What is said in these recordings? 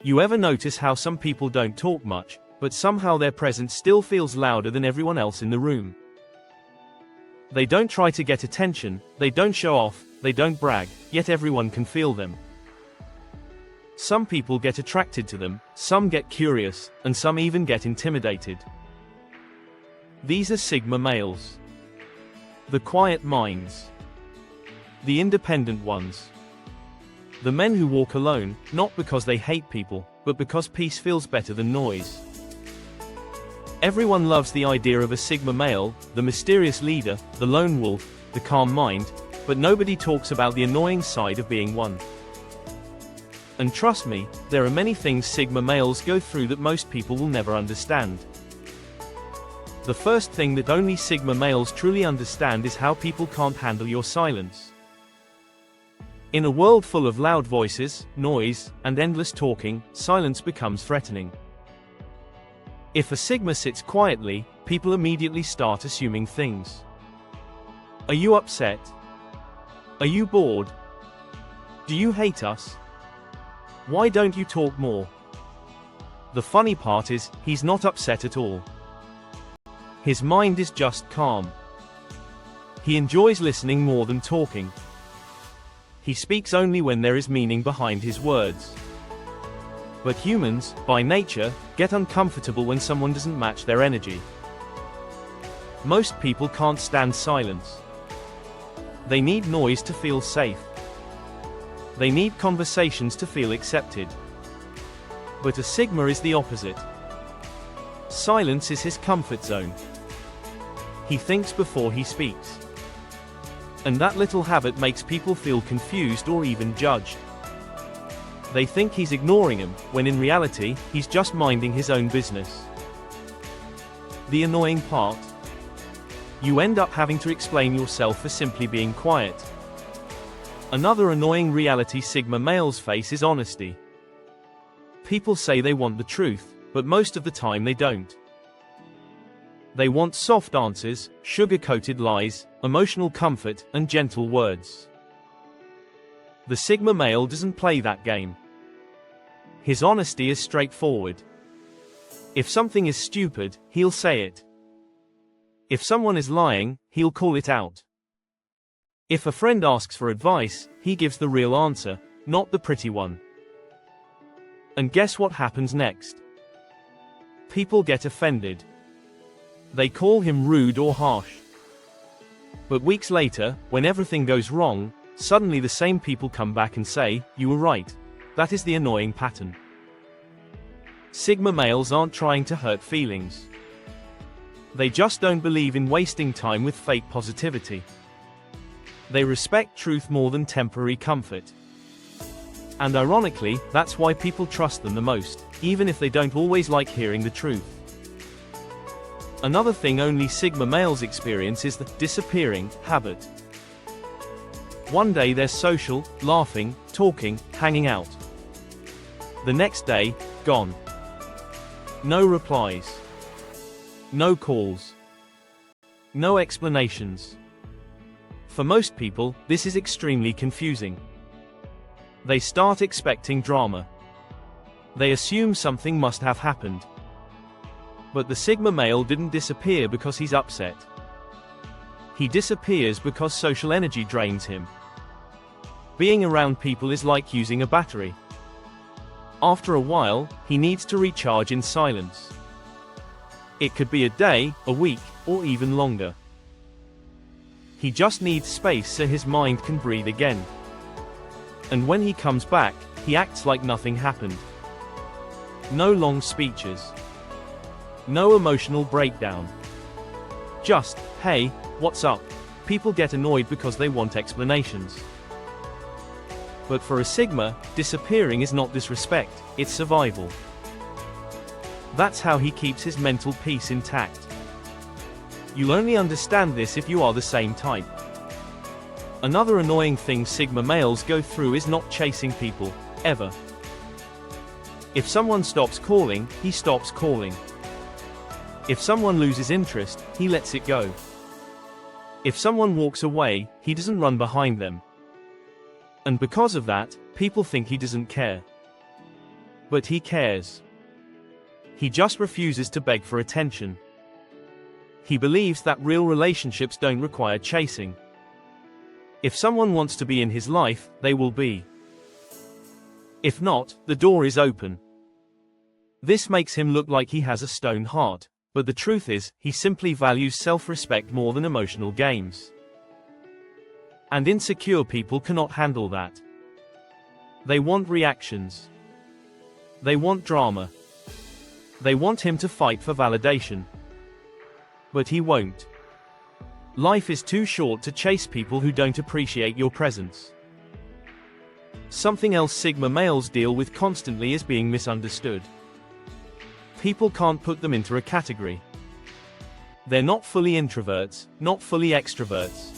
You ever notice how some people don't talk much, but somehow their presence still feels louder than everyone else in the room? They don't try to get attention, they don't show off, they don't brag, yet everyone can feel them. Some people get attracted to them, some get curious, and some even get intimidated. These are Sigma males. The quiet minds. The independent ones. The men who walk alone, not because they hate people, but because peace feels better than noise. Everyone loves the idea of a Sigma male, the mysterious leader, the lone wolf, the calm mind, but nobody talks about the annoying side of being one. And trust me, there are many things Sigma males go through that most people will never understand. The first thing that only Sigma males truly understand is how people can't handle your silence. In a world full of loud voices, noise, and endless talking, silence becomes threatening. If a Sigma sits quietly, people immediately start assuming things. Are you upset? Are you bored? Do you hate us? Why don't you talk more? The funny part is, he's not upset at all. His mind is just calm. He enjoys listening more than talking. He speaks only when there is meaning behind his words. But humans, by nature, get uncomfortable when someone doesn't match their energy. Most people can't stand silence. They need noise to feel safe. They need conversations to feel accepted. But a Sigma is the opposite. Silence is his comfort zone. He thinks before he speaks. And that little habit makes people feel confused or even judged. They think he's ignoring them, when in reality, he's just minding his own business. The annoying part? You end up having to explain yourself for simply being quiet. Another annoying reality Sigma males face is honesty. People say they want the truth, but most of the time they don't. They want soft answers, sugar-coated lies, emotional comfort, and gentle words. The Sigma male doesn't play that game. His honesty is straightforward. If something is stupid, he'll say it. If someone is lying, he'll call it out. If a friend asks for advice, he gives the real answer, not the pretty one. And guess what happens next? People get offended. They call him rude or harsh. But weeks later, when everything goes wrong, suddenly the same people come back and say, "You were right." That is the annoying pattern. Sigma males aren't trying to hurt feelings. They just don't believe in wasting time with fake positivity. They respect truth more than temporary comfort. And ironically, that's why people trust them the most, even if they don't always like hearing the truth. Another thing only Sigma males experience is the disappearing habit. One day they're social, laughing, talking, hanging out. The next day, gone. No replies. No calls. No explanations. For most people, this is extremely confusing. They start expecting drama. They assume something must have happened. But the Sigma male didn't disappear because he's upset. He disappears because social energy drains him. Being around people is like using a battery. After a while, he needs to recharge in silence. It could be a day, a week, or even longer. He just needs space so his mind can breathe again. And when he comes back, he acts like nothing happened. No long speeches. No emotional breakdown. Just, "Hey, what's up?" People get annoyed because they want explanations. But for a Sigma, disappearing is not disrespect, it's survival. That's how he keeps his mental peace intact. You'll only understand this if you are the same type. Another annoying thing Sigma males go through is not chasing people, ever. If someone stops calling, he stops calling. If someone loses interest, he lets it go. If someone walks away, he doesn't run behind them. And because of that, people think he doesn't care. But he cares. He just refuses to beg for attention. He believes that real relationships don't require chasing. If someone wants to be in his life, they will be. If not, the door is open. This makes him look like he has a stone heart, but the truth is, he simply values self-respect more than emotional games. And insecure people cannot handle that. They want reactions. They want drama. They want him to fight for validation. But he won't. Life is too short to chase people who don't appreciate your presence. Something else Sigma males deal with constantly is being misunderstood. People can't put them into a category. They're not fully introverts, not fully extroverts.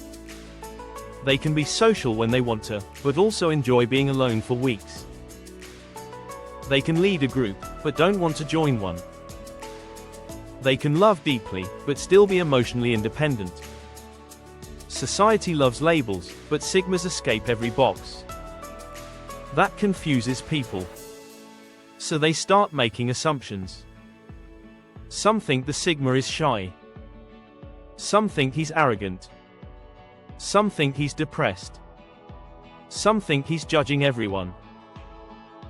They can be social when they want to, but also enjoy being alone for weeks. They can lead a group, but don't want to join one. They can love deeply, but still be emotionally independent. Society loves labels, but Sigmas escape every box. That confuses people. So they start making assumptions. Some think the Sigma is shy. Some think he's arrogant. Some think he's depressed. Some think he's judging everyone.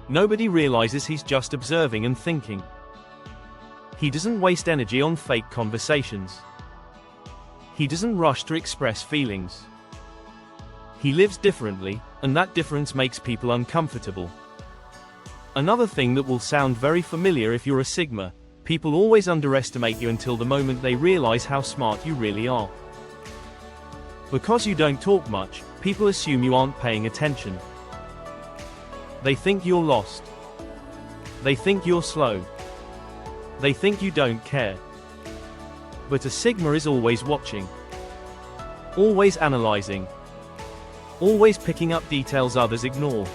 Nobody realizes he's just observing and thinking. He doesn't waste energy on fake conversations. He doesn't rush to express feelings. He lives differently, and that difference makes people uncomfortable. Another thing that will sound very familiar if you're a Sigma: people always underestimate you until the moment they realize how smart you really are. Because you don't talk much, people assume you aren't paying attention. They think you're lost. They think you're slow. They think you don't care. But a Sigma is always watching. Always analyzing. Always picking up details others ignore.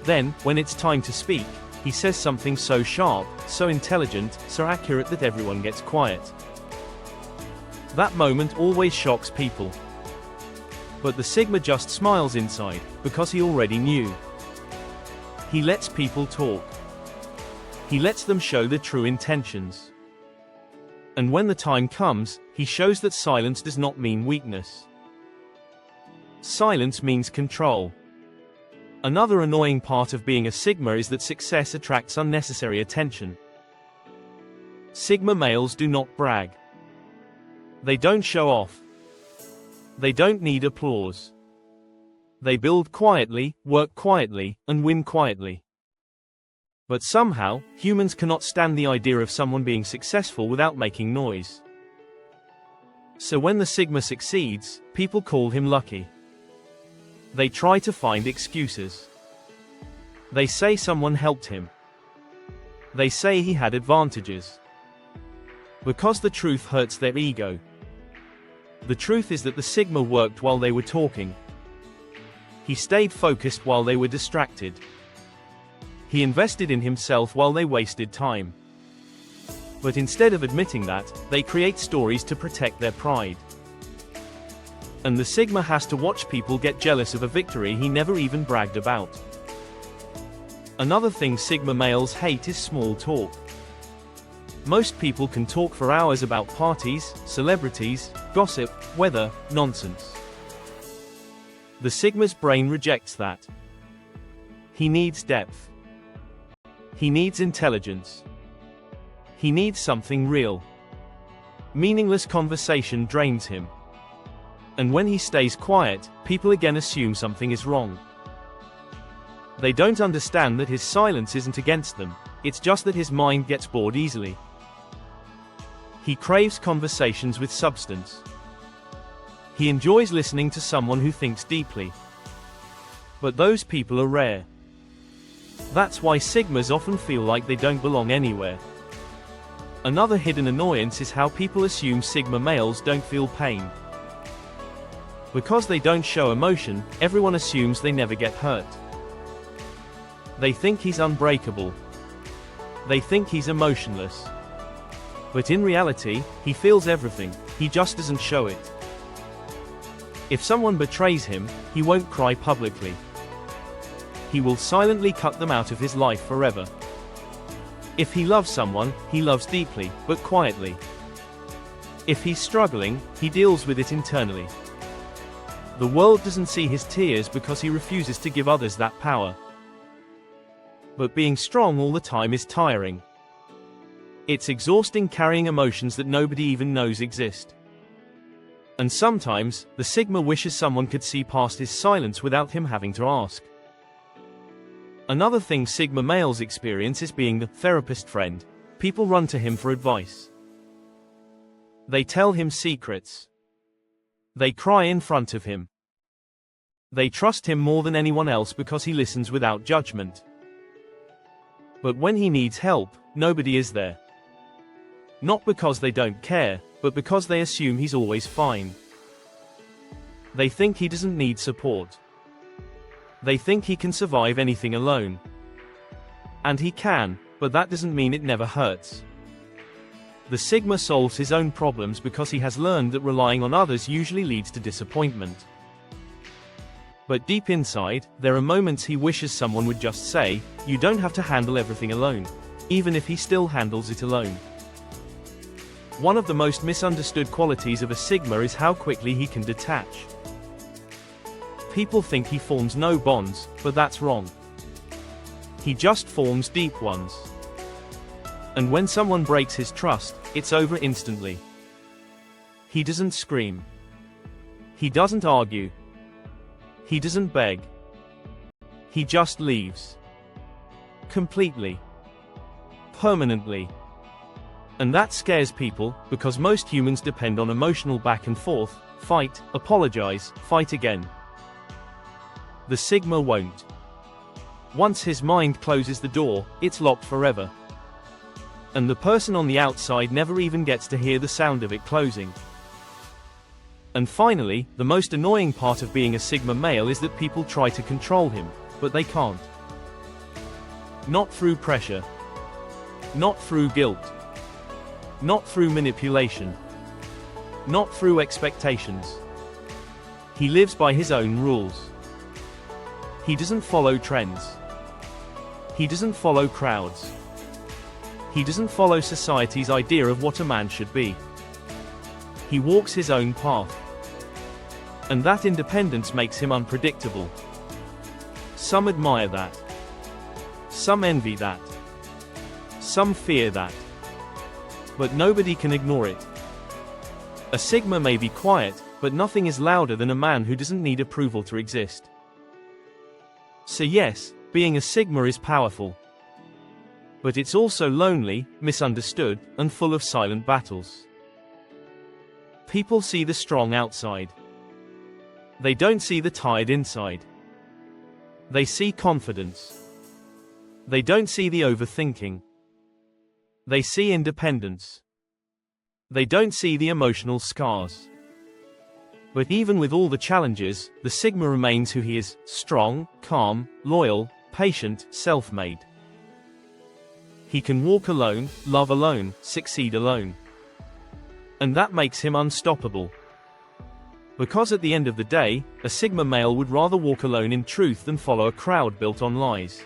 Then, when it's time to speak, he says something so sharp, so intelligent, so accurate that everyone gets quiet. That moment always shocks people. But the Sigma just smiles inside, because he already knew. He lets people talk. He lets them show their true intentions. And when the time comes, he shows that silence does not mean weakness. Silence means control. Another annoying part of being a Sigma is that success attracts unnecessary attention. Sigma males do not brag. They don't show off. They don't need applause. They build quietly, work quietly, and win quietly. But somehow, humans cannot stand the idea of someone being successful without making noise. So when the Sigma succeeds, people call him lucky. They try to find excuses. They say someone helped him. They say he had advantages. Because the truth hurts their ego. The truth is that the Sigma worked while they were talking. He stayed focused while they were distracted. He invested in himself while they wasted time. But instead of admitting that, they create stories to protect their pride. And the Sigma has to watch people get jealous of a victory he never even bragged about. Another thing Sigma males hate is small talk. Most people can talk for hours about parties, celebrities, gossip, weather, nonsense. The Sigma's brain rejects that. He needs depth. He needs intelligence. He needs something real. Meaningless conversation drains him. And when he stays quiet, people again assume something is wrong. They don't understand that his silence isn't against them, it's just that his mind gets bored easily. He craves conversations with substance. He enjoys listening to someone who thinks deeply. But those people are rare. That's why Sigmas often feel like they don't belong anywhere. Another hidden annoyance is how people assume Sigma males don't feel pain. Because they don't show emotion, everyone assumes they never get hurt. They think he's unbreakable. They think he's emotionless. But in reality, he feels everything, he just doesn't show it. If someone betrays him, he won't cry publicly. he will silently cut them out of his life forever. If he loves someone, he loves deeply, but quietly. If he's struggling, he deals with it internally. The world doesn't see his tears because he refuses to give others that power. But being strong all the time is tiring. It's exhausting carrying emotions that nobody even knows exist. And sometimes, the Sigma wishes someone could see past his silence without him having to ask. Another thing Sigma males experience is being the therapist friend. People run to him for advice. They tell him secrets. They cry in front of him. They trust him more than anyone else because he listens without judgment. But when he needs help, nobody is there. Not because they don't care, but because they assume he's always fine. They think he doesn't need support. They think he can survive anything alone. And he can, but that doesn't mean it never hurts. The Sigma solves his own problems because he has learned that relying on others usually leads to disappointment. But deep inside, there are moments he wishes someone would just say, "You don't have to handle everything alone," even if he still handles it alone. One of the most misunderstood qualities of a Sigma is how quickly he can detach. People think he forms no bonds, but that's wrong. He just forms deep ones. And when someone breaks his trust, it's over instantly. He doesn't scream. He doesn't argue. He doesn't beg. He just leaves. Completely. Permanently. And that scares people, because most humans depend on emotional back and forth, fight, apologize, fight again. The Sigma won't. Once his mind closes the door, it's locked forever. And the person on the outside never even gets to hear the sound of it closing. And finally, the most annoying part of being a Sigma male is that people try to control him, but they can't. Not through pressure. Not through guilt. Not through manipulation. Not through expectations. He lives by his own rules. He doesn't follow trends. He doesn't follow crowds. He doesn't follow society's idea of what a man should be. He walks his own path. And that independence makes him unpredictable. Some admire that. Some envy that. Some fear that. But nobody can ignore it. A Sigma may be quiet, but nothing is louder than a man who doesn't need approval to exist. So yes, being a Sigma is powerful. But it's also lonely, misunderstood, and full of silent battles. People see the strong outside. They don't see the tired inside. They see confidence. They don't see the overthinking. They see independence. They don't see the emotional scars. But even with all the challenges, the Sigma remains who he is: strong, calm, loyal, patient, self-made. He can walk alone, love alone, succeed alone. And that makes him unstoppable. Because at the end of the day, a Sigma male would rather walk alone in truth than follow a crowd built on lies.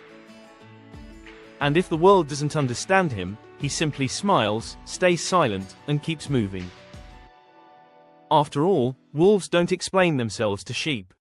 And if the world doesn't understand him, he simply smiles, stays silent, and keeps moving. After all, wolves don't explain themselves to sheep.